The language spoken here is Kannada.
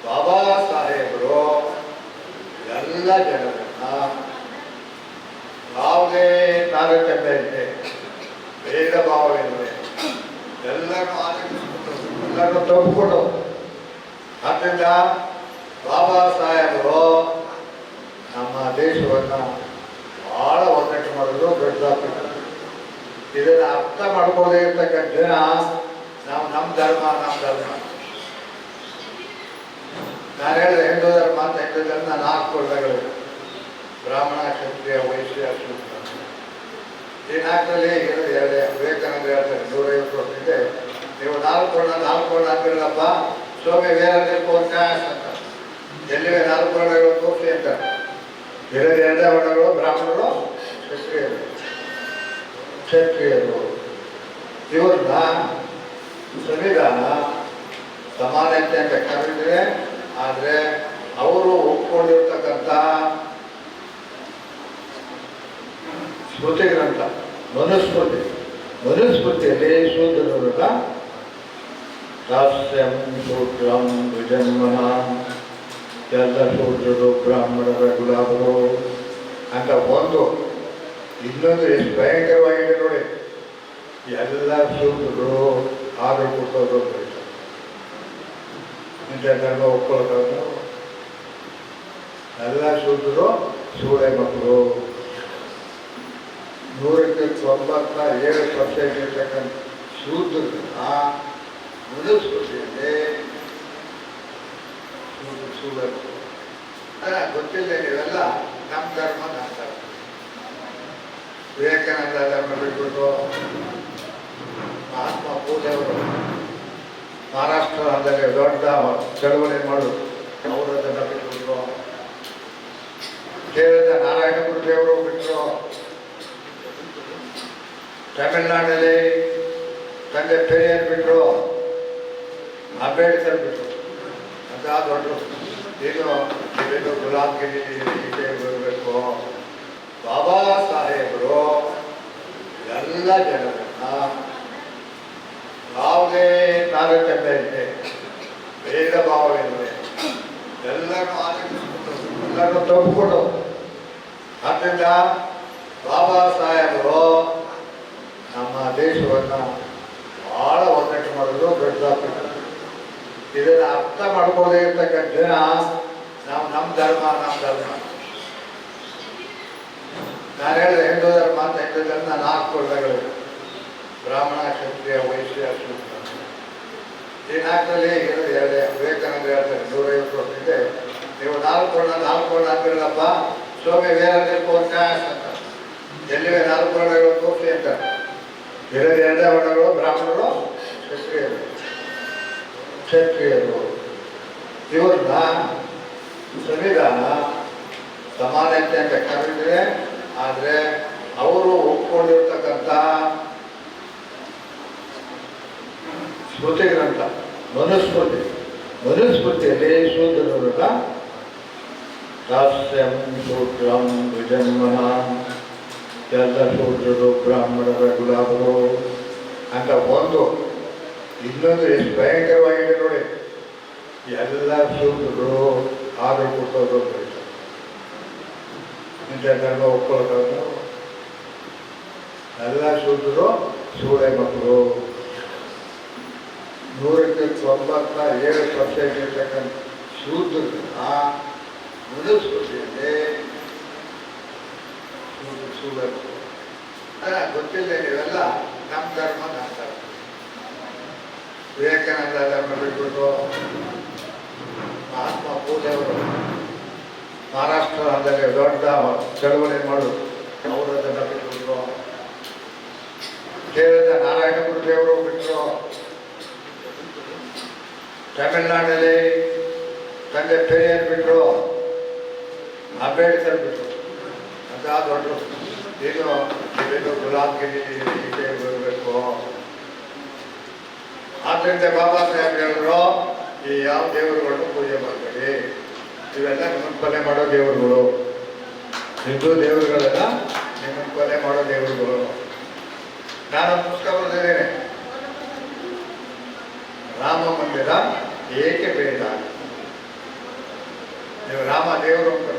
ಬಾಬಾ ಸಾಹೇಬರು ಎಲ್ಲ ಜನರನ್ನ ಯಾವುದೇ ತಾರತಮ್ಯ ಇದೆ, ಭೇದ ಭಾವವಿಲ್ಲದೆ ಎಲ್ಲರೂ ಆಲೋಚಿಸಿಕೊಂಡು ಎಲ್ಲರೂ ತಗೊಂಡು, ಆದ್ದರಿಂದ ಬಾಬಾ ಸಾಹೇಬರು ನಮ್ಮ ದೇಶವನ್ನು ಬಹಳ ಒಗ್ಗಟ್ಟು ಮಾಡೋದು ದೊಡ್ಡದಾಗ್ತದೆ. ಇದನ್ನು ಅರ್ಥ ಮಾಡ್ಕೊಳ್ಳದೆ ಇರ್ತಕ್ಕಂಥ ಜನ ನಮ್ಮ ಧರ್ಮ ನಾನು ಹೇಳಿದೆ ಹಿಂದೂ ಧರ್ಮ ಅಂತ ಹೇಳಿದ್ರೆ ನಾನು 4 ವರ್ಗಗಳು: ಬ್ರಾಹ್ಮಣ, ಕ್ಷತ್ರಿಯ, ವೈಶ್ಯ, ಶೂದ್ರ. ಈ 4ರಲ್ಲಿ ಎರಡೇ. ವಿವೇಕಾನಂದ ಹೇಳ್ತಾರೆ 150 ವರ್ಷಕ್ಕೆ ನೀವು 4 ವರ್ಣ ಅಂತಿರಲ್ಲಪ್ಪ, ಸ್ವಾಮಿ ವೇರಕೋತ್ಯಾಸ ಅಂತ ಎಲ್ಲಿವೆ 4 ವರ್ಣಗಳು ತೋರಿಸಿ ಅಂತ. ಎರಡೇ ವರ್ಣಗಳು: ಬ್ರಾಹ್ಮಣರು, ಕ್ಷತ್ರಿಯರು. ಇವ್ರನ್ನ ಸಂವಿಧಾನ ಸಮಾನತೆ ಅಂತ ಕರೆದಿದೆ. ಆದರೆ ಅವರು ಒಪ್ಕೊಂಡಿರ್ತಕ್ಕಂಥ ಸ್ಮೃತಿ ಗ್ರಂಥ ಮನುಸ್ಮೃತಿಯಲ್ಲಿ ಶೂದ್ರರ ದಾಸ್ಯಂ ಶೂದ್ರಂ ವಿಜನ್ಮನ, ಎಲ್ಲ ಶೂದ್ರರು ಬ್ರಾಹ್ಮಣರ ಗುಲಾಬರು ಅಂತ ಒಂದು. ಇನ್ನೊಂದು ಎಷ್ಟು ಭಯಂಕರವಾಗಿದೆ ನೋಡಿ, ಎಲ್ಲ ಶೂದ್ರರು ಆರ್ಡರ್ ಕೊಟ್ಟೋದು ಧರ್ಮ ಒಪ್ಕೊಳ್ಳೋದು. ಎಲ್ಲ ಶೂದ್ರರು ಸೂಳೆ ಮಕ್ಕಳು. 97% ಇರ್ತಕ್ಕಂಥ ಶೂದ್ರರನ್ನ ಮನುಸ್ಮೃತಿಯಲ್ಲಿ ಸೂಳೆ ಮಕ್ಕಳು. ಗೊತ್ತಿಲ್ಲ, ನೀವೆಲ್ಲ ನಮ್ಮ ಧರ್ಮ ವಿವೇಕಾನಂದ ಧರ್ಮ ಬಿಟ್ಬಿಟ್ಟು ಮಹಾತ್ಮ ಪೂಜೆಯವರು ಮಹಾರಾಷ್ಟ್ರದಲ್ಲಿ ದೊಡ್ಡ ಚಳವಳಿ ಮಾಡೋದು, ಅವರದನ್ನು ಬಿಟ್ಬಿಟ್ರು. ಕೇರಳದ ನಾರಾಯಣ ಗುರುದೇವರು ಬಿಟ್ಟರು. ತಮಿಳುನಾಡಲ್ಲಿ ತಂದೆ ಪೆರಿಯರ್ ಬಿಟ್ಟರು. ಅಂಬೇಡ್ಕರ್ ಬಿಟ್ಟರು. ಅಂತ ದೊಡ್ಡ ಏನು ಗುಲಾಬ್ಗಿರಿ ಬರಬೇಕು. ಬಾಬಾ ಸಾಹೇಬರು ಎಲ್ಲ ಜನರನ್ನ ಯಾವುದೇ ತಾರತಮ್ಯ ಇದೆ, ಭೇದ ಭಾವವಿಲ್ಲದೆ ಎಲ್ಲರೂ ಆಲೋಚಿಸಿಕೊಂಡು ಎಲ್ಲರೂ ತಗೊಂಡು, ಆದ್ದರಿಂದ ಬಾಬಾ ಸಾಹೇಬರು ನಮ್ಮ ದೇಶವನ್ನು ಬಹಳ ಒಗ್ಗಟ್ಟು ಮಾಡೋದು ದೊಡ್ಡದಾಗ್ತದೆ. ಇದನ್ನು ಅರ್ಥ ಮಾಡ್ಕೊಳ್ಳದೆ ಇರ್ತಕ್ಕಂಥ ಜನ ನಮ್ಮ ಧರ್ಮ ನಾನು ಹೇಳಿದೆ ಹಿಂದೂ ಧರ್ಮ ಅಂತ ಹೇಳಿದ್ರೆ ನಾನು 4 ವರ್ಗಗಳು: ಬ್ರಾಹ್ಮಣ, ಕ್ಷತ್ರಿಯ, ವೈಶ್ಯ, ಶೂದ್ರ. ಈ 4ರಲ್ಲಿ ಎರಡೇ. ವಿವೇಕಾನಂದ ಹೇಳ್ತಾರೆ 150 ವರ್ಷಕ್ಕೆ ನೀವು 4 ವರ್ಣ ಅಂತಿರಲ್ಲಪ್ಪ, ಸ್ವಾಮಿ ವೇರಕೋತ್ಯಾಸ ಅಂತ ಎಲ್ಲಿವೆ 4 ವರ್ಣಗಳು ತೋರಿಸಿ ಅಂತ. ಎರಡೇ ವರ್ಣಗಳು: ಬ್ರಾಹ್ಮಣರು, ಕ್ಷತ್ರಿಯರು. ಇವ್ರನ್ನ ಸಂವಿಧಾನ ಸಮಾನತೆ ಅಂತ ಕರೆದಿದೆ. ಆದರೆ ಅವರು ಒಪ್ಕೊಂಡಿರ್ತಕ್ಕಂಥ ಸ್ಮೃತಿ ಗ್ರಂಥ ಮನುಸ್ಮೃತಿಯಲ್ಲಿ ಶೂದ್ರರ ದಾಸ್ಯಂ ಶೂದ್ರಂ ವಿಜನ್ಮನ, ಎಲ್ಲ ಶೂದ್ರರು ಬ್ರಾಹ್ಮಣರ ಗುಲಾಬರು ಅಂತ ಒಂದು. ಇನ್ನೊಂದು ಎಷ್ಟು ಭಯಂಕರವಾಗಿದೆ ನೋಡಿ, ಎಲ್ಲ ಶೂದ್ರರು ಆರ್ಡರ್ ಕೊಟ್ಟೋದು ಧರ್ಮ ಒಪ್ಕೊಳ್ಳೋದು. ಎಲ್ಲ ಶೂದ್ರರು ಸೂಳೆ ಮಕ್ಕಳು. 97% ಇರ್ತಕ್ಕಂಥ ಶೂದ್ರರನ್ನ ಮನುಸ್ಮೃತಿಯಲ್ಲಿ ಸೂಳೆ ಮಕ್ಕಳು. ಗೊತ್ತಿಲ್ಲ, ನೀವೆಲ್ಲ ನಮ್ಮ ಧರ್ಮ ವಿವೇಕಾನಂದ ಧರ್ಮ ಬಿಟ್ಬಿಟ್ಟು ಮಹಾತ್ಮ ಪೂಜೆಯವರು ಮಹಾರಾಷ್ಟ್ರದಲ್ಲಿ ದೊಡ್ಡ ಚಳವಳಿ ಮಾಡೋದು, ಅವರದನ್ನು ಬಿಟ್ಬಿಟ್ರು. ಕೇರಳದ ನಾರಾಯಣ ಗುರುದೇವರು ಬಿಟ್ಟರು. ತಮಿಳುನಾಡಲ್ಲಿ ತಂದೆ ಪೆರಿಯರ್ ಬಿಟ್ಟರು. ಅಂಬೇಡ್ಕರ್ ಬಿಟ್ಟರು. ಅಂತ ದೊಡ್ಡ ಏನು ಗುಲಾಬ್ಗಿರಿ ಬರಬೇಕು. ಆದ್ದರಿಂದ ಬಾಬಾ ಸಾಹೇಬ್ ಹೇಳಿದ್ರು, ಈ ಯಾವ ದೇವರುಗಳನ್ನು ಪೂಜೆ ಮಾಡಬೇಡಿ, ಇವೆಲ್ಲ ನಿಮ್ಮನ್ನು ಕೊಲೆ ಮಾಡೋ ದೇವರುಗಳು. ಹಿಂದೂ ದೇವರುಗಳೆಲ್ಲ ನಿಮ್ಮನ್ನು ಕೊಲೆ ಮಾಡೋ ದೇವರುಗಳು. ನಾನು ಪುಸ್ತಕ ಬರೆದಿದ್ದೇನೆ, ರಾಮ ಮಂದಿರ ಏಕೆ ಬೇಡ. ನೀವು ರಾಮ ದೇವರು ಅಂತ